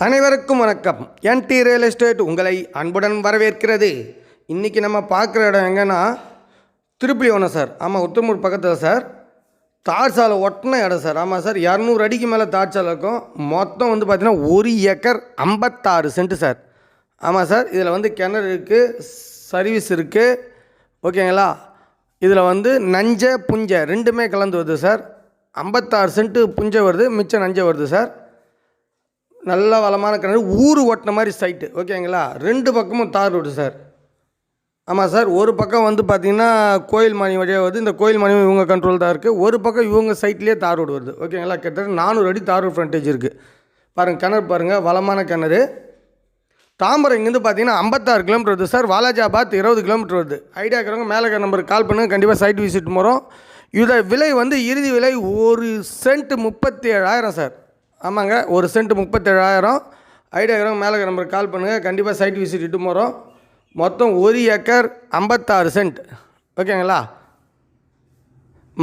அனைவருக்கும் வணக்கம். என்டி real estate உங்களை அன்புடன் வரவேற்கிறது. இன்றைக்கி நம்ம பார்க்குற இடம் எங்கன்னா திருப்புலிவனம் சார். ஆமாம், உத்தமூர் பக்கத்தில் சார். தார் சாலை ஒட்டின இடம் சார். ஆமாம் சார், 200 அடிக்கு மேலே தார் சாலை இருக்கும். மொத்தம் பார்த்திங்கன்னா 1 ஏக்கர் 56 சென்ட்டு சார். ஆமாம் சார், இதில் கிணறு இருக்குது, சர்வீஸ் இருக்குது. ஓகேங்களா? இதில் நஞ்சை புஞ்சை ரெண்டுமே கலந்து வருது சார். 56 சென்ட்டு புஞ்சை வருது, மிச்சம் நஞ்சை வருது சார். நல்ல வளமான கிணறு, ஊர் ஓட்டின மாதிரி சைட்டு. ஓகேங்களா? 2 பக்கமும் தார் ரோடு சார். ஆமாம் சார், ஒரு பக்கம் பார்த்திங்கன்னா கோயில் மணி வழியாக வருது. இந்த கோயில் மணி இவங்க கண்ட்ரோல் தான் இருக்குது. ஒரு பக்கம் இவங்க சைட்லேயே தார் ரோடு வருது. ஓகேங்களா? கிட்டத்தட்ட 400 அடி தார் ரோடு ஃப்ரண்டேஜ் இருக்குது. பாருங்கள், கிணறு பாருங்கள், வளமான கிணறு. தாம்பரம் இங்கேருந்து பார்த்தீங்கன்னா 56 கிலோமீட்டர் வருது சார். வாலாஜாபாத் 20 கிலோமீட்டர் வருது. ஐடியா இருக்கிறவங்க மேலே நம்பருக்கு கால் பண்ணுங்கள், கண்டிப்பாக சைட் விசிட் போகிறோம். இதை விலை இறுதி விலை 1 சென்ட் 37,000 சார். ஆமாங்க, 1 சென்ட் 37,000. ஐடியா இருக்கிறவங்க மேலே நம்பருக்கு கால் பண்ணுங்கள், கண்டிப்பாக சைட் விசிட் இட்டு போகிறோம். மொத்தம் 1 ஏக்கர் 56 சென்ட். ஓகேங்களா?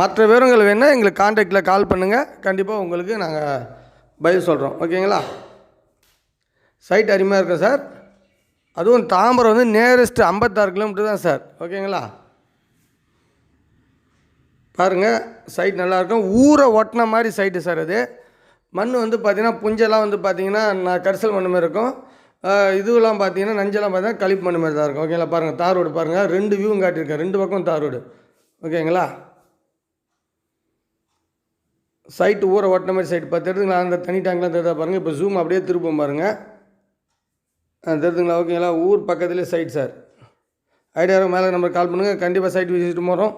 மற்ற விவரங்கள் வேணால் எங்களுக்கு கான்டாக்டில் கால் பண்ணுங்கள், கண்டிப்பாக உங்களுக்கு நாங்கள் பதில் சொல்கிறோம். ஓகேங்களா? சைட் அருமையாக இருக்கும் சார். அதுவும் தாம்பரம் நியரஸ்ட்டு 56 கிலோமீட்டர் தான் சார். ஓகேங்களா? பாருங்கள், சைட் நல்லாயிருக்கும். ஊரை ஒட்டின மாதிரி சைட்டு சார். அது மண் பார்த்திங்கன்னா புஞ்செல்லாம் பார்த்திங்கன்னா கரிசல் மண் மாதிரி இருக்கும். இதுவெல்லாம் பார்த்திங்கன்னா நஞ்செல்லாம் பார்த்திங்கன்னா களிப்பு மண் மாதிரி தான் இருக்கும். ஓகேங்களா? பாருங்கள், தார் ரோடு பாருங்கள், 2 வியூவும் காட்டியிருக்கேன், 2 பக்கம் தார் ரோடு. ஓகேங்களா? சைட்டு ஊரை ஓட்டின மாதிரி சைட்டு பார்த்து எடுத்துங்களா. அந்த தனி டேங்க்லாம் தெரிதா பாருங்கள். இப்போ ஜூம் அப்படியே திருப்பம் பாருங்கள், தெரிஞ்சுங்களா? ஓகேங்களா? ஊர் பக்கத்துலேயே சைட் சார். ஐடியா மேலே நம்பருக்கு கால் பண்ணுங்கள், கண்டிப்பாக சைட் விசிட் போகிறோம்.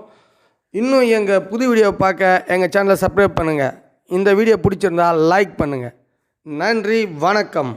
இன்னும் எங்கள் புது வீடியோவை பார்க்க எங்கள் சேனலை சப்ஸ்கிரைப் பண்ணுங்கள். இந்த வீடியோ பிடிச்சிருந்தால் லைக் பண்ணுங்கள். நன்றி, வணக்கம்.